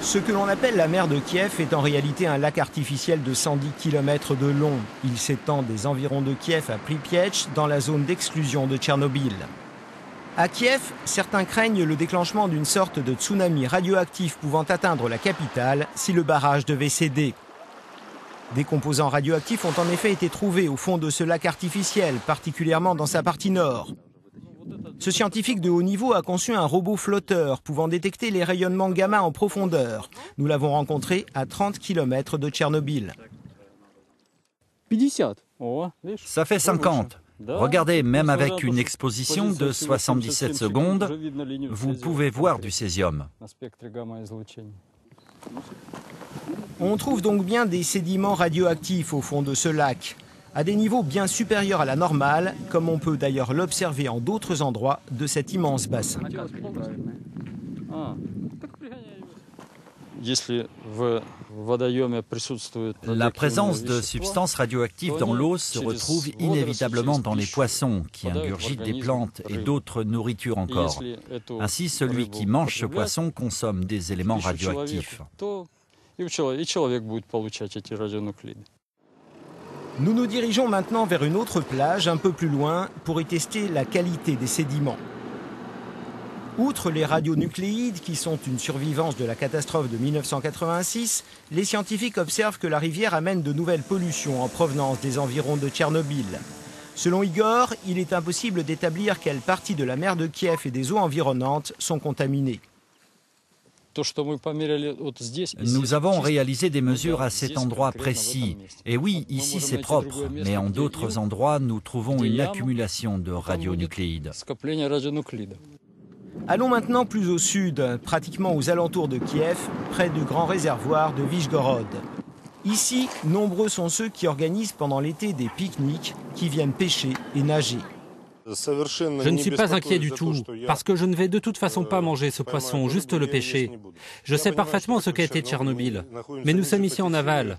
Ce que l'on appelle la mer de Kiev est en réalité un lac artificiel de 110 km de long. Il s'étend des environs de Kiev à Pripyat, dans la zone d'exclusion de Tchernobyl. À Kiev, certains craignent le déclenchement d'une sorte de tsunami radioactif pouvant atteindre la capitale si le barrage devait céder. Des composants radioactifs ont en effet été trouvés au fond de ce lac artificiel, particulièrement dans sa partie nord. Ce scientifique de haut niveau a conçu un robot flotteur pouvant détecter les rayonnements gamma en profondeur. Nous l'avons rencontré à 30 km de Tchernobyl. Ça fait 50. Regardez, même avec une exposition de 77 secondes, vous pouvez voir du césium. On trouve donc bien des sédiments radioactifs au fond de ce lac, à des niveaux bien supérieurs à la normale, comme on peut d'ailleurs l'observer en d'autres endroits de cet immense bassin. La présence de substances radioactives dans l'eau se retrouve inévitablement dans les poissons qui ingurgitent des plantes et d'autres nourritures encore. Ainsi, celui qui mange ce poisson consomme des éléments radioactifs. Nous nous dirigeons maintenant vers une autre plage, un peu plus loin, pour y tester la qualité des sédiments. Outre les radionucléides, qui sont une survivance de la catastrophe de 1986, les scientifiques observent que la rivière amène de nouvelles pollutions en provenance des environs de Tchernobyl. Selon Igor, il est impossible d'établir quelle partie de la mer de Kiev et des eaux environnantes sont contaminées. Nous avons réalisé des mesures à cet endroit précis. Et oui, ici c'est propre, mais en d'autres endroits, nous trouvons une accumulation de radionucléides. Allons maintenant plus au sud, pratiquement aux alentours de Kiev, près du grand réservoir de Vyshgorod. Ici, nombreux sont ceux qui organisent pendant l'été des pique-niques, qui viennent pêcher et nager. Je ne suis pas inquiet du tout, parce que je ne vais de toute façon pas manger ce poisson, juste le pêcher. Je sais parfaitement ce qu'a été Tchernobyl, mais nous sommes ici en aval.